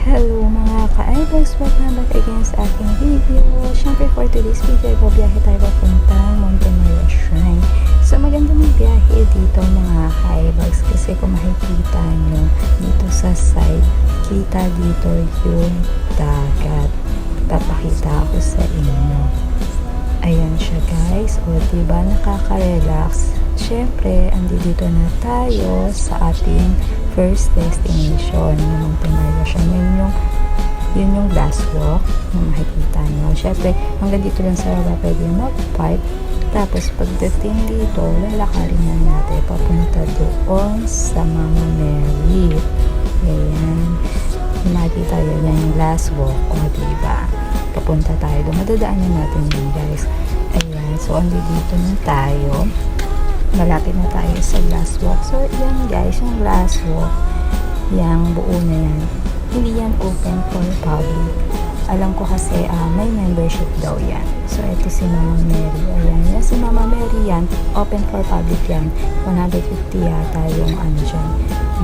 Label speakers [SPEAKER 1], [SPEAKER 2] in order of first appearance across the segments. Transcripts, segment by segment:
[SPEAKER 1] Hello mga ka-idols! Welcome back again sa aking video. Siyempre for today's video, biyahe tayo papuntang Monte Maria Shrine. So maganda ng biyahe dito mga ka-idols kasi kung makikita nyo dito sa side, kita dito yung dagat. Papakita ako sa inyo. Ayan siya guys. O diba nakaka-relax? Siyempre, andito na tayo sa ating first destination ng Monte Maria Shrine. Yun yung glass walk na makikita nyo. Siyempre, hanggang dito lang sa baba pwede mag-park. Tapos, pagdating dito, lalakarin na natin papunta doon sa Mama Mary. Ayan. Makikita yun yung glass walk. O, diba? Papunta tayo doon. Madadaanan natin yun, guys. Ayan. So, andito na tayo. Malapit na tayo sa glass walk. So, yan guys, yung glass walk, yung buo na yan, hindi yan open for public. Alam ko kasi may membership daw yan. So, ito si Mama Mary. Ayan, yan si Mama Mary yan, open for public yan. 150 yata yung ano dyan,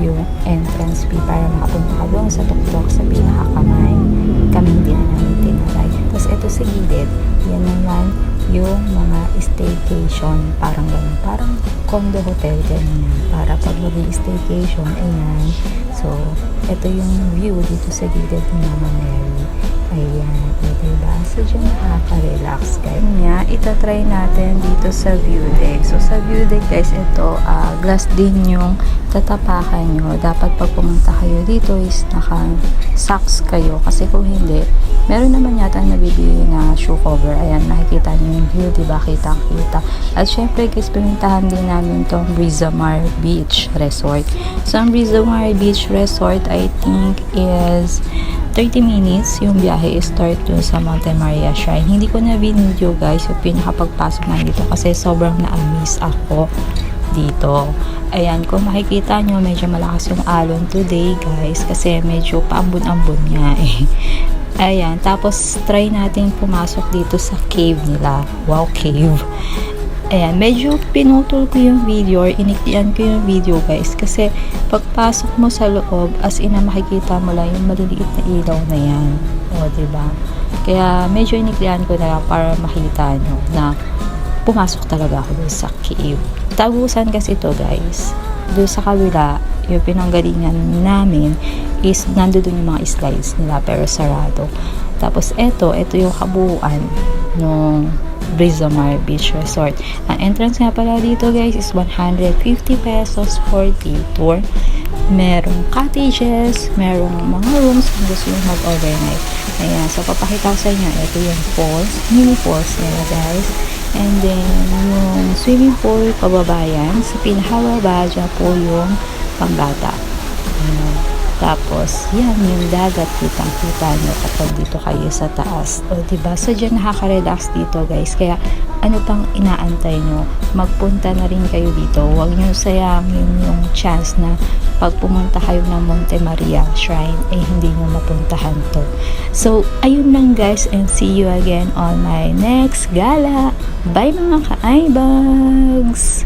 [SPEAKER 1] yung entrance fee para makapunta ka doon sa tuktok sa pinakakamay. Kami hindi na namin tinatay. Tapos, ito sa gilid, yan naman yung mga staycation, parang ganun, parang condo hotel ganyan, para pag mag-staycation, ayan. So, ito yung view dito sa gilid ni Mama Mary. Ayan, diba? So, dyan nakaka-relax guys. Nga, itatry natin dito sa view deck. So, sa view deck guys, ito, glass din yung tatapakan nyo. Dapat pag pumunta kayo dito is naka-socks kayo. Kasi kung hindi, meron naman yata nabibili na shoe cover. Ayan, nakikita nyo yung view, diba? Kitang-kita. At syempre guys, pinuntahan din namin tong Rizamar Beach Resort. So, ang Rizamar Beach Resort, I think is 30 minutes yung biyahe start dun sa Monte Maria Shrine. Hindi ko na video guys yung pinakapagpasok na dito kasi sobrang na-amaze ako dito. Ayan, kung makikita nyo, medyo malakas yung alon today guys kasi medyo paambon-ambon nga eh. Ayan, tapos try natin pumasok dito sa cave nila. Wow, cave. Ayan, medyo pinutol ko yung video or iniklian ko yung video guys kasi pagpasok mo sa loob as in makikita mo lang yung maliliit na ilaw na yan. O, diba? Kaya medyo iniklian ko na lang para makita nyo na pumasok talaga ako dun sa cave. Tagusan kasi ito guys. Doon sa kabila, yung pinanggalingan namin is nandoon yung mga slides nila pero sarado. Tapos ito yung kabuuan ng Rizamar Beach Resort. Ang entrance nga pala dito guys is 150 pesos for day tour. Merong cottages, merong mga rooms kung gusto nyo mag-overnight. Ayan, so papakita ko sa inyo, ito yung falls, mini falls nila guys. And then, yung swimming pool, pababayan. Sa pinakababa, dyan po yung pangbata. Ayan. Tapos, yan yung dagat, kitang-kita nyo kapag dito kayo sa taas. O, diba? So, dyan nakaka-relax dito, guys. Kaya, ano pang inaantay nyo? Magpunta na rin kayo dito. Huwag nyo sayangin yung chance na pag pumunta kayo ng Monte Maria Shrine, eh, hindi nyo mapuntahan to. So, ayun lang, guys. And see you again on my next gala. Bye, mga ka-ibags!